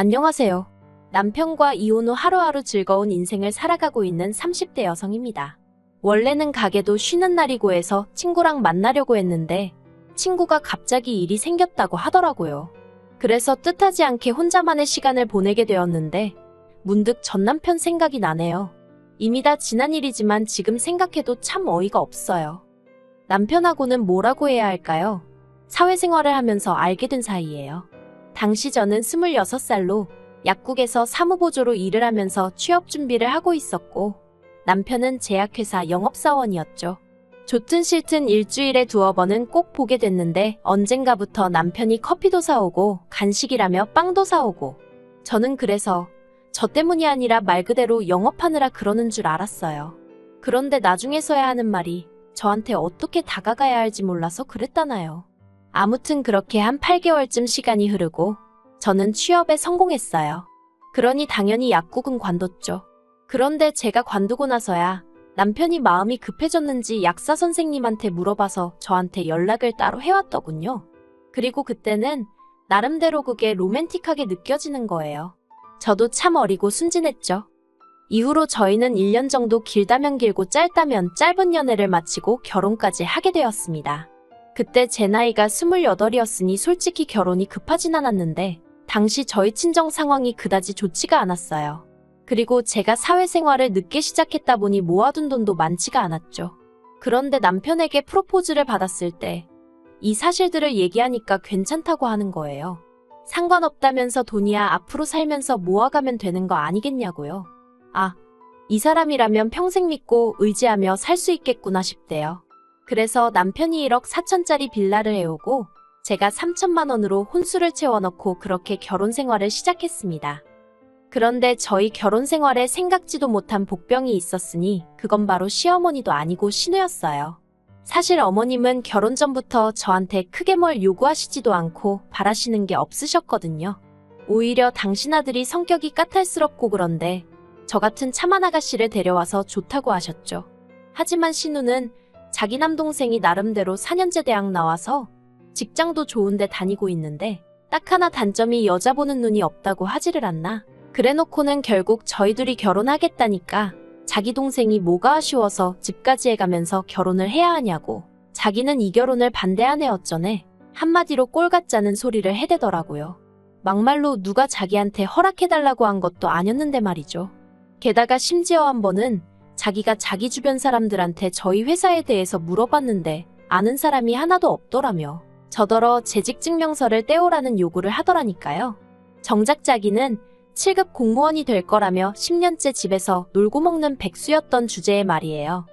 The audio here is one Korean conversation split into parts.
안녕하세요. 남편과 이혼 후 하루하루 즐거운 인생을 살아가고 있는 30대 여성입니다. 원래는 가게도 쉬는 날이고 해서 친구랑 만나려고 했는데 친구가 갑자기 일이 생겼다고 하더라고요. 그래서 뜻하지 않게 혼자만의 시간을 보내게 되었는데 문득 전 남편 생각이 나네요. 이미 다 지난 일이지만 지금 생각해도 참 어이가 없어요. 남편하고는 뭐라고 해야 할까요? 사회생활을 하면서 알게 된 사이예요. 당시 저는 26살로 약국에서 사무보조로 일을 하면서 취업 준비를 하고 있었고 남편은 제약회사 영업사원이었죠. 좋든 싫든 일주일에 2번은 꼭 보게 됐는데 언젠가부터 남편이 커피도 사오고 간식이라며 빵도 사오고 저는 그래서 저 때문이 아니라 말 그대로 영업하느라 그러는 줄 알았어요. 그런데 나중에서야 하는 말이 저한테 어떻게 다가가야 할지 몰라서 그랬다나요. 아무튼 그렇게 한 8개월쯤 시간이 흐르고 저는 취업에 성공했어요. 그러니 당연히 약국은 관뒀죠. 그런데 제가 관두고 나서야 남편이 마음이 급해졌는지 약사 선생님한테 물어봐서 저한테 연락을 따로 해왔더군요. 그리고 그때는 나름대로 그게 로맨틱하게 느껴지는 거예요. 저도 참 어리고 순진했죠. 이후로 저희는 1년 정도 길다면 길고 짧다면 짧은 연애를 마치고 결혼까지 하게 되었습니다. 그때 제 나이가 28이었으니 솔직히 결혼이 급하진 않았는데 당시 저희 친정 상황이 그다지 좋지가 않았어요. 그리고 제가 사회생활을 늦게 시작했다 보니 모아둔 돈도 많지가 않았죠. 그런데 남편에게 프로포즈를 받았을 때 이 사실들을 얘기하니까 괜찮다고 하는 거예요. 상관없다면서 돈이야 앞으로 살면서 모아가면 되는 거 아니겠냐고요. 아, 이 사람이라면 평생 믿고 의지하며 살 수 있겠구나 싶대요. 그래서 남편이 1억 4천짜리 빌라를 해오고 제가 3천만 원으로 혼수를 채워넣고 그렇게 결혼 생활을 시작했습니다. 그런데 저희 결혼 생활에 생각지도 못한 복병이 있었으니 그건 바로 시어머니도 아니고 신우였어요. 사실 어머님은 결혼 전부터 저한테 크게 뭘 요구하시지도 않고 바라시는 게 없으셨거든요. 오히려 당신 아들이 성격이 까탈스럽고 그런데 저 같은 참한 아가씨를 데려와서 좋다고 하셨죠. 하지만 신우는 자기 남동생이 나름대로 4년제 대학 나와서 직장도 좋은데 다니고 있는데 딱 하나 단점이 여자 보는 눈이 없다고 하지를 않나. 그래놓고는 결국 저희 둘이 결혼하겠다니까 자기 동생이 뭐가 아쉬워서 집까지 해가면서 결혼을 해야 하냐고 자기는 이 결혼을 반대하네 어쩌네 한마디로 꼴 같자는 소리를 해대더라고요. 막말로 누가 자기한테 허락해달라고 한 것도 아니었는데 말이죠. 게다가 심지어 한 번은 자기가 자기 주변 사람들한테 저희 회사에 대해서 물어봤는데 아는 사람이 하나도 없더라며 저더러 재직증명서를 떼오라는 요구를 하더라니까요. 정작 자기는 7급 공무원이 될 거라며 10년째 집에서 놀고 먹는 백수였던 주제의 말이에요.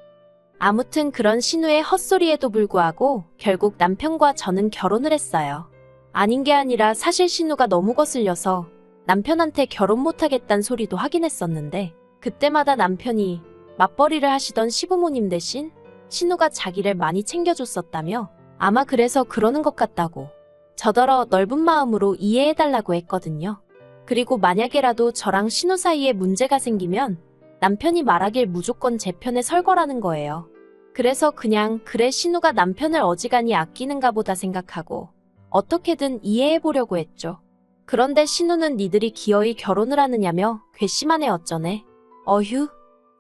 아무튼 그런 신우의 헛소리에도 불구하고 결국 남편과 저는 결혼을 했어요. 아닌 게 아니라 사실 신우가 너무 거슬려서 남편한테 결혼 못하겠다는 소리도 하긴 했었는데 그때마다 남편이 맞벌이를 하시던 시부모님 대신 신우가 자기를 많이 챙겨줬었다며 아마 그래서 그러는 것 같다고 저더러 넓은 마음으로 이해해달라고 했거든요. 그리고 만약에라도 저랑 신우 사이에 문제가 생기면 남편이 말하길 무조건 제 편에 설 거라는 거예요. 그래서 그냥 그래 신우가 남편을 어지간히 아끼는가 보다 생각하고 어떻게든 이해해보려고 했죠. 그런데 신우는 니들이 기어이 결혼을 하느냐며 괘씸하네 어쩌네. 어휴,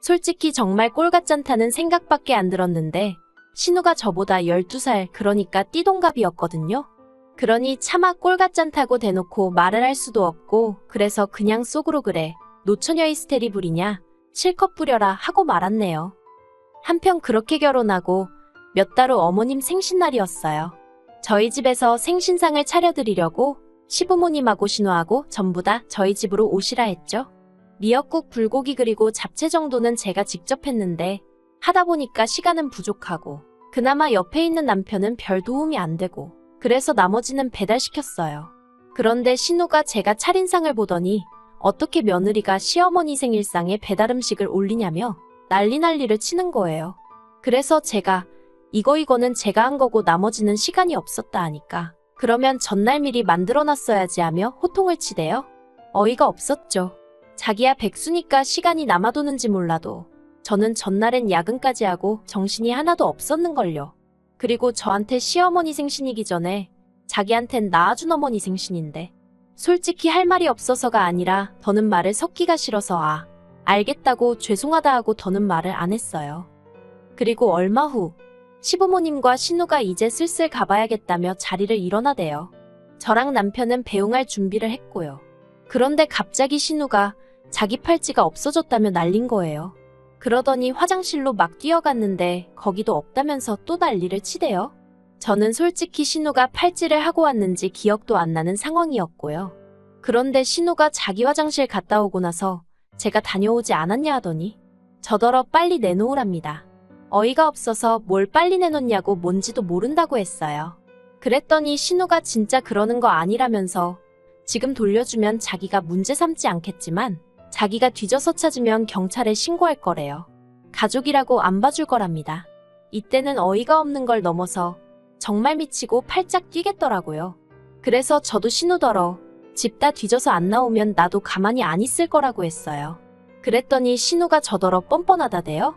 솔직히 정말 꼴같잖다는 생각밖에 안 들었는데 신우가 저보다 12살 그러니까 띠동갑이었거든요. 그러니 차마 꼴같잖다고 대놓고 말을 할 수도 없고 그래서 그냥 속으로 그래 노처녀 히스테리 부리냐 실컷 부려라 하고 말았네요. 한편 그렇게 결혼하고 몇 달 후 어머님 생신날이었어요. 저희 집에서 생신상을 차려드리려고 시부모님하고 신우하고 전부 다 저희 집으로 오시라 했죠. 미역국 불고기 그리고 잡채 정도는 제가 직접 했는데 하다 보니까 시간은 부족하고 그나마 옆에 있는 남편은 별 도움이 안 되고 그래서 나머지는 배달시켰어요. 그런데 신우가 제가 차린 상을 보더니 어떻게 며느리가 시어머니 생일상에 배달음식을 올리냐며 난리를 치는 거예요. 그래서 제가 이거는 제가 한 거고 나머지는 시간이 없었다 하니까 그러면 전날 미리 만들어놨어야지 하며 호통을 치대요. 어이가 없었죠. 자기야 백수니까 시간이 남아도는지 몰라도 저는 전날엔 야근까지 하고 정신이 하나도 없었는걸요. 그리고 저한테 시어머니 생신이기 전에 자기한텐 낳아준 어머니 생신인데 솔직히 할 말이 없어서가 아니라 더는 말을 섞기가 싫어서 알겠다고 죄송하다 하고 더는 말을 안 했어요. 그리고 얼마 후 시부모님과 신우가 이제 슬슬 가봐야겠다며 자리를 일어나대요. 저랑 남편은 배웅할 준비를 했고요. 그런데 갑자기 신우가 자기 팔찌가 없어졌다며 난린 거예요. 그러더니 화장실로 막 뛰어갔는데 거기도 없다면서 또 난리를 치대요. 저는 솔직히 신우가 팔찌를 하고 왔는지 기억도 안 나는 상황이었고요. 그런데 신우가 자기 화장실 갔다 오고 나서 제가 다녀오지 않았냐 하더니 저더러 빨리 내놓으랍니다. 어이가 없어서 뭘 빨리 내놓냐고 뭔지도 모른다고 했어요. 그랬더니 신우가 진짜 그러는 거 아니라면서 지금 돌려주면 자기가 문제 삼지 않겠지만 자기가 뒤져서 찾으면 경찰에 신고할 거래요. 가족이라고 안 봐줄 거랍니다. 이때는 어이가 없는 걸 넘어서 정말 미치고 팔짝 뛰겠더라고요. 그래서 저도 신우더러 집 다 뒤져서 안 나오면 나도 가만히 안 있을 거라고 했어요. 그랬더니 신우가 저더러 뻔뻔하다대요.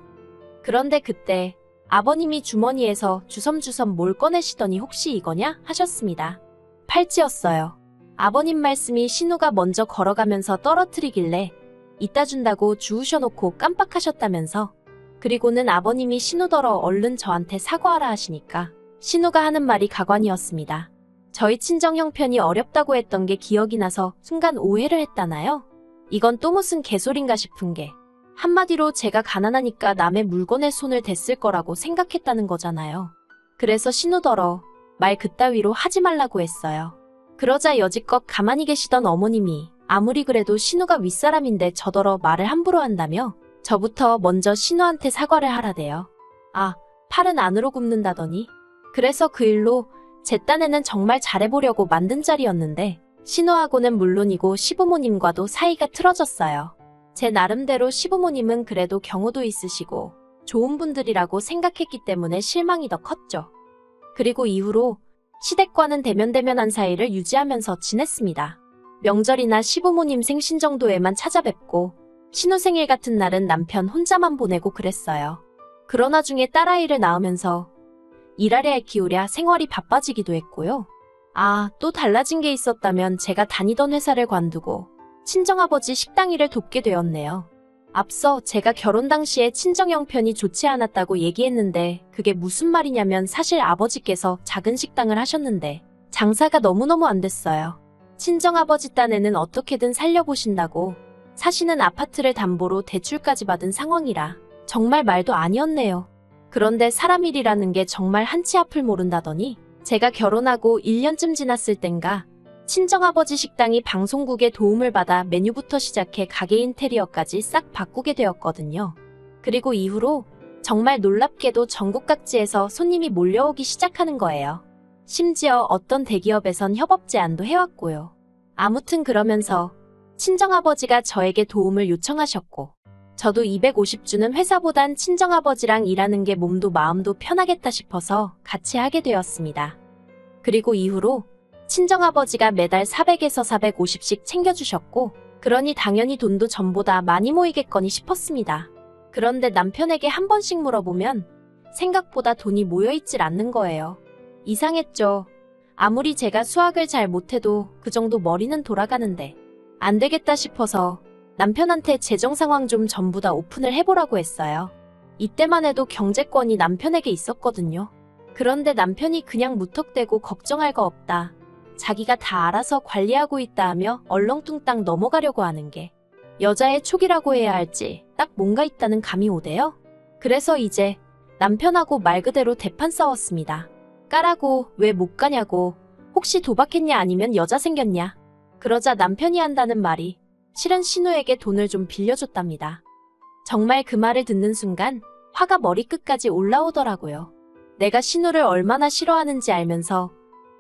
그런데 그때 아버님이 주머니에서 주섬주섬 뭘 꺼내시더니 혹시 이거냐 하셨습니다. 팔찌였어요. 아버님 말씀이 신우가 먼저 걸어가면서 떨어뜨리길래 이따 준다고 주우셔놓고 깜빡하셨다면서. 그리고는 아버님이 신우더러 얼른 저한테 사과하라 하시니까 신우가 하는 말이 가관이었습니다. 저희 친정 형편이 어렵다고 했던 게 기억이 나서 순간 오해를 했다나요? 이건 또 무슨 개소린가 싶은 게 한마디로 제가 가난하니까 남의 물건에 손을 댔을 거라고 생각했다는 거잖아요. 그래서 신우더러 말 그따위로 하지 말라고 했어요. 그러자 여지껏 가만히 계시던 어머님이 아무리 그래도 신우가 윗사람인데 저더러 말을 함부로 한다며 저부터 먼저 신우한테 사과를 하라대요. 팔은 안으로 굽는다더니. 그래서 그 일로 제 딴에는 정말 잘해보려고 만든 자리였는데 신우하고는 물론이고 시부모님과도 사이가 틀어졌어요. 제 나름대로 시부모님은 그래도 경우도 있으시고 좋은 분들이라고 생각했기 때문에 실망이 더 컸죠. 그리고 이후로 시댁과는 대면대면한 사이를 유지하면서 지냈습니다. 명절이나 시부모님 생신 정도에만 찾아뵙고 신우 생일 같은 날은 남편 혼자만 보내고 그랬어요. 그러나 중에 딸아이를 낳으면서 일하랴 키우랴 생활이 바빠지기도 했고요. 또 달라진 게 있었다면 제가 다니던 회사를 관두고 친정아버지 식당 일을 돕게 되었네요. 앞서 제가 결혼 당시에 친정 형편이 좋지 않았다고 얘기했는데 그게 무슨 말이냐면 사실 아버지께서 작은 식당을 하셨는데 장사가 너무너무 안 됐어요. 친정아버지 딴에는 어떻게든 살려보신다고 사시는 아파트를 담보로 대출까지 받은 상황이라 정말 말도 아니었네요. 그런데 사람 일이라는 게 정말 한치 앞을 모른다더니 제가 결혼하고 1년쯤 지났을 땐가 친정아버지 식당이 방송국의 도움을 받아 메뉴부터 시작해 가게 인테리어까지 싹 바꾸게 되었거든요. 그리고 이후로 정말 놀랍게도 전국 각지에서 손님이 몰려오기 시작하는 거예요. 심지어 어떤 대기업에선 협업 제안도 해왔고요. 아무튼 그러면서 친정아버지가 저에게 도움을 요청하셨고 저도 250주는 회사보단 친정아버지랑 일하는 게 몸도 마음도 편하겠다 싶어서 같이 하게 되었습니다. 그리고 이후로 친정아버지가 매달 400에서 450씩 챙겨주셨고 그러니 당연히 돈도 전보다 많이 모이겠거니 싶었습니다. 그런데 남편에게 한 번씩 물어보면 생각보다 돈이 모여있질 않는 거예요. 이상했죠. 아무리 제가 수학을 잘 못해도 그 정도 머리는 돌아가는데 안 되겠다 싶어서 남편한테 재정 상황 좀 전부 다 오픈을 해보라고 했어요. 이때만 해도 경제권이 남편에게 있었거든요. 그런데 남편이 그냥 무턱대고 걱정할 거 없다. 자기가 다 알아서 관리하고 있다 하며 얼렁뚱땅 넘어가려고 하는 게 여자의 촉이라고 해야 할지 딱 뭔가 있다는 감이 오대요. 그래서 이제 남편하고 말 그대로 대판 싸웠습니다. 까라고 왜 못 가냐고 혹시 도박했냐 아니면 여자 생겼냐. 그러자 남편이 한다는 말이 실은 신우에게 돈을 좀 빌려줬답니다. 정말 그 말을 듣는 순간 화가 머리끝까지 올라오더라고요. 내가 신우를 얼마나 싫어하는지 알면서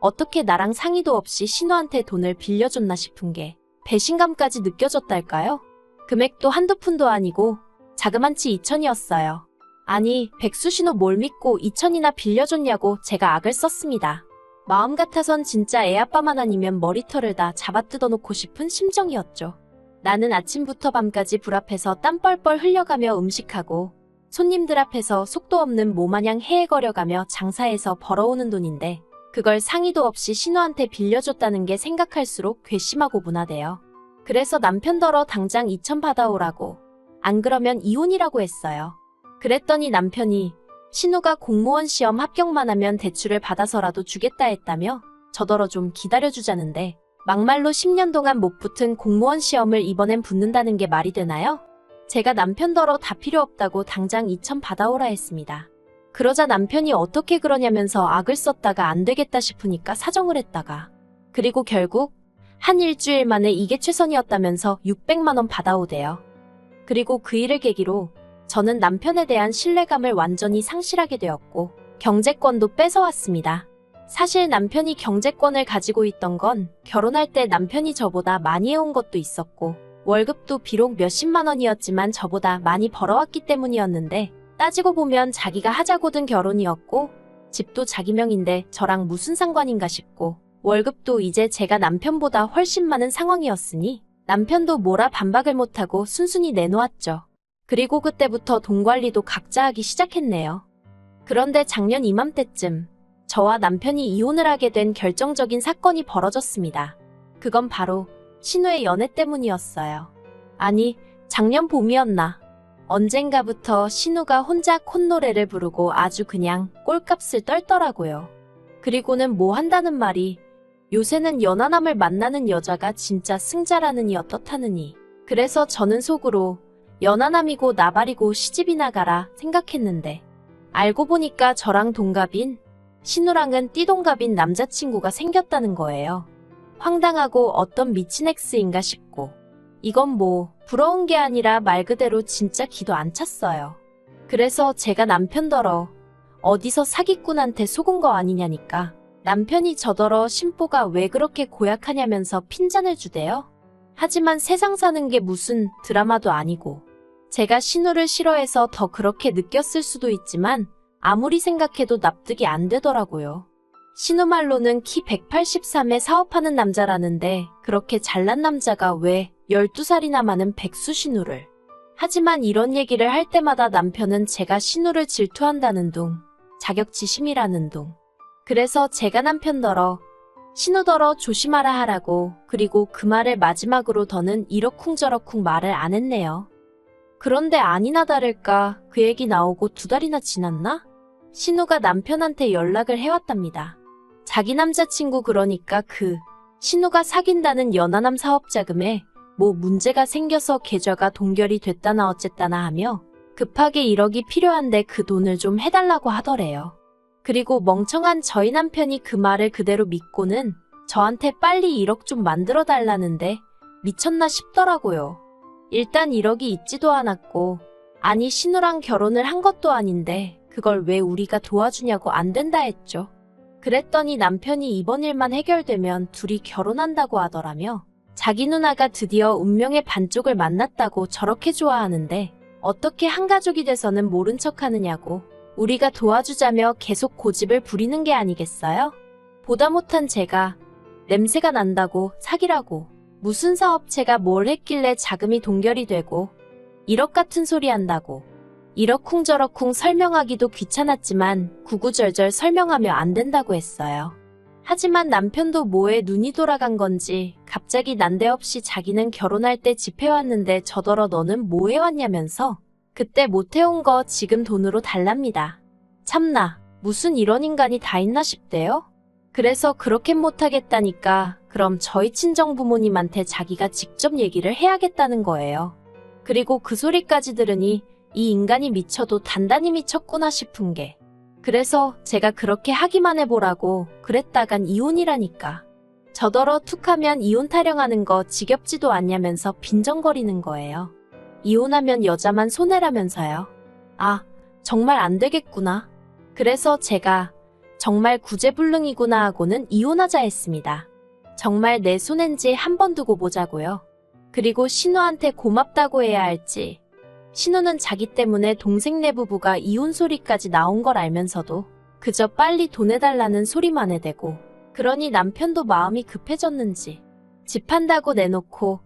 어떻게 나랑 상의도 없이 신우한테 돈을 빌려줬나 싶은 게 배신감까지 느껴졌달까요? 금액도 한두 푼도 아니고 자그만치 2천이었어요. 아니, 백수신우 뭘 믿고 2천이나 빌려줬냐고 제가 악을 썼습니다. 마음 같아선 진짜 애아빠만 아니면 머리털을 다 잡아 뜯어놓고 싶은 심정이었죠. 나는 아침부터 밤까지 불 앞에서 땀 뻘뻘 흘려가며 음식하고 손님들 앞에서 속도 없는 모마냥 헤헤거려가며 장사해서 벌어오는 돈인데 그걸 상의도 없이 신우한테 빌려줬다는 게 생각할수록 괘씸하고 분하대요. 그래서 남편더러 당장 2천 받아오라고. 안 그러면 이혼이라고 했어요. 그랬더니 남편이 신우가 공무원 시험 합격만 하면 대출을 받아서라도 주겠다 했다며 저더러 좀 기다려주자는데 막말로 10년 동안 못 붙은 공무원 시험을 이번엔 붙는다는 게 말이 되나요? 제가 남편더러 다 필요 없다고 당장 2천 받아오라 했습니다. 그러자 남편이 어떻게 그러냐면서 악을 썼다가 안 되겠다 싶으니까 사정을 했다가 그리고 결국 한 일주일 만에 이게 최선이었다면서 600만 원 받아오대요. 그리고 그 일을 계기로 저는 남편에 대한 신뢰감을 완전히 상실하게 되었고 경제권도 뺏어왔습니다. 사실 남편이 경제권을 가지고 있던 건 결혼할 때 남편이 저보다 많이 해온 것도 있었고 월급도 비록 몇십만 원이었지만 저보다 많이 벌어왔기 때문이었는데 따지고 보면 자기가 하자고든 결혼이었고 집도 자기 명인데 저랑 무슨 상관인가 싶고 월급도 이제 제가 남편보다 훨씬 많은 상황이었으니 남편도 뭐라 반박을 못하고 순순히 내놓았죠. 그리고 그때부터 돈 관리도 각자 하기 시작했네요. 그런데 작년 이맘때쯤 저와 남편이 이혼을 하게 된 결정적인 사건이 벌어졌습니다. 그건 바로 신우의 연애 때문이었어요. 아니, 작년 봄이었나. 언젠가부터 신우가 혼자 콧노래를 부르고 아주 그냥 꼴값을 떨더라고요. 그리고는 뭐 한다는 말이 요새는 연하남을 만나는 여자가 진짜 승자라느니 어떻다느니. 그래서 저는 속으로 연하남이고 나발이고 시집이나 가라 생각했는데 알고 보니까 저랑 동갑인 신우랑은 띠동갑인 남자친구가 생겼다는 거예요. 황당하고 어떤 미친 엑스인가 싶고 이건 뭐 부러운 게 아니라 말 그대로 진짜 기도 안 찼어요. 그래서 제가 남편더러 어디서 사기꾼한테 속은 거 아니냐니까 남편이 저더러 심보가 왜 그렇게 고약하냐면서 핀잔을 주대요. 하지만 세상 사는 게 무슨 드라마도 아니고 제가 신우를 싫어해서 더 그렇게 느꼈을 수도 있지만 아무리 생각해도 납득이 안 되더라고요. 신우 말로는 키 183에 사업하는 남자라는데 그렇게 잘난 남자가 왜 12살이나 많은 백수 신우를. 하지만 이런 얘기를 할 때마다 남편은 제가 신우를 질투한다는 둥, 자격지심이라는 둥. 그래서 제가 남편더러 신우더러 조심하라 하라고 그리고 그 말을 마지막으로 더는 이러쿵저러쿵 말을 안 했네요. 그런데 아니나 다를까 그 얘기 나오고 2달이나 지났나? 신우가 남편한테 연락을 해왔답니다. 자기 남자친구 그러니까 신우가 사귄다는 연하남 사업자금에 뭐 문제가 생겨서 계좌가 동결이 됐다나 어쨌다나 하며 급하게 1억이 필요한데 그 돈을 좀 해달라고 하더래요. 그리고 멍청한 저희 남편이 그 말을 그대로 믿고는 저한테 빨리 1억 좀 만들어 달라는데 미쳤나 싶더라고요. 일단 1억이 있지도 않았고 아니 신우랑 결혼을 한 것도 아닌데 그걸 왜 우리가 도와주냐고 안 된다 했죠. 그랬더니 남편이 이번 일만 해결되면 둘이 결혼한다고 하더라며 자기 누나가 드디어 운명의 반쪽을 만났다고 저렇게 좋아하는데 어떻게 한 가족이 돼서는 모른 척 하느냐고 우리가 도와주자며 계속 고집을 부리는 게 아니겠어요? 보다 못한 제가 냄새가 난다고 사기라고 무슨 사업체가 뭘 했길래 자금이 동결이 되고 1억 같은 소리 한다고 이러쿵저러쿵 설명하기도 귀찮았지만 구구절절 설명하며 안 된다고 했어요. 하지만 남편도 뭐에 눈이 돌아간 건지 갑자기 난데없이 자기는 결혼할 때 집 해왔는데 저더러 너는 뭐 해왔냐면서 그때 못 해온 거 지금 돈으로 달랍니다. 참나 무슨 이런 인간이 다 있나 싶대요. 그래서 그렇게 못하겠다니까 그럼 저희 친정 부모님한테 자기가 직접 얘기를 해야겠다는 거예요. 그리고 그 소리까지 들으니 이 인간이 미쳐도 단단히 미쳤구나 싶은 게 그래서 제가 그렇게 하기만 해보라고 그랬다간 이혼이라니까. 저더러 툭하면 이혼 타령하는 거 지겹지도 않냐면서 빈정거리는 거예요. 이혼하면 여자만 손해라면서요. 아, 정말 안 되겠구나. 그래서 제가 정말 구제불능이구나 하고는 이혼하자 했습니다. 정말 내 손엔지 한 번 두고 보자고요. 그리고 신우한테 고맙다고 해야 할지. 신우는 자기 때문에 동생네 부부가 이혼 소리까지 나온 걸 알면서도 그저 빨리 돈 해달라는 소리만 해대고 그러니 남편도 마음이 급해졌는지 집 한다고 내놓고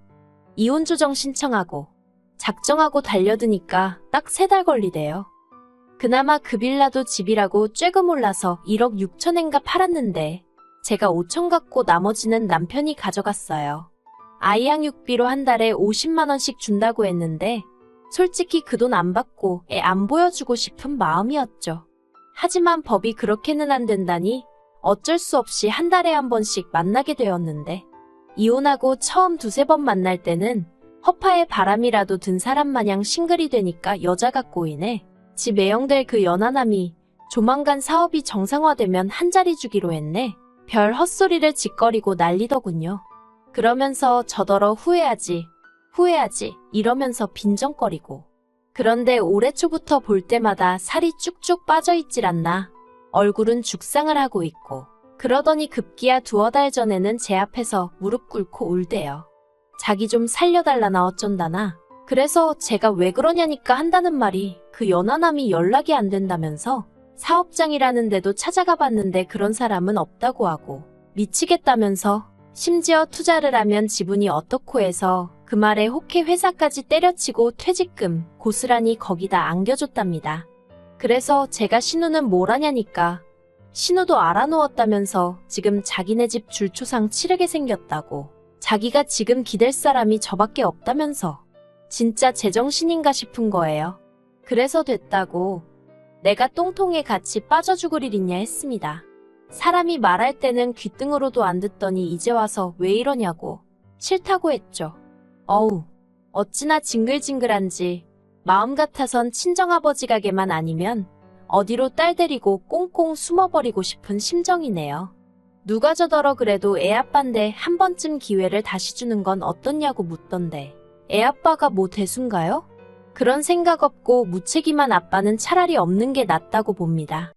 이혼 조정 신청하고 작정하고 달려드니까 딱 3달 걸리대요. 그나마 그 빌라도 집이라고 쬐금 올라서 1억 6천엔가 팔았는데 제가 5천 갖고 나머지는 남편이 가져갔어요. 아이 양육비로 한 달에 50만 원씩 준다고 했는데 솔직히 그 돈 안 받고 애 안 보여주고 싶은 마음이었죠. 하지만 법이 그렇게는 안 된다니 어쩔 수 없이 한 달에 한 번씩 만나게 되었는데 이혼하고 처음 두세 번 만날 때는 허파에 바람이라도 든 사람 마냥 싱글이 되니까 여자가 꼬이네. 집 애영될 그 연하남이 조만간 사업이 정상화되면 한 자리 주기로 했네. 별 헛소리를 짓거리고 난리더군요. 그러면서 저더러 후회하지 이러면서 빈정거리고. 그런데 올해 초부터 볼 때마다 살이 쭉쭉 빠져있질 않나. 얼굴은 죽상을 하고 있고. 그러더니 급기야 두어 달 전에는 제 앞에서 무릎 꿇고 울대요. 자기 좀 살려달라나 어쩐다나. 그래서 제가 왜 그러냐니까 한다는 말이 그 연하남이 연락이 안 된다면서 사업장이라는 데도 찾아가 봤는데 그런 사람은 없다고 하고 미치겠다면서 심지어 투자를 하면 지분이 어떻고 해서 그 말에 혹해 회사까지 때려치고 퇴직금 고스란히 거기다 안겨줬답니다. 그래서 제가 신우는 뭘 하냐니까 신우도 알아놓았다면서 지금 자기네 집 줄초상 치르게 생겼다고. 자기가 지금 기댈 사람이 저밖에 없다면서. 진짜 제정신인가 싶은 거예요. 그래서 됐다고. 내가 똥통에 같이 빠져 죽을 일 있냐 했습니다. 사람이 말할 때는 귓등으로도 안 듣더니 이제 와서 왜 이러냐고. 싫다고 했죠. 어우, 어찌나 징글징글한지. 마음 같아선 친정아버지 가게만 아니면 어디로 딸 데리고 꽁꽁 숨어버리고 싶은 심정이네요. 누가 저더러 그래도 애아빠인데 한 번쯤 기회를 다시 주는 건 어떻냐고 묻던데. 애아빠가 뭐 대수인가요? 그런 생각 없고 무책임한 아빠는 차라리 없는 게 낫다고 봅니다.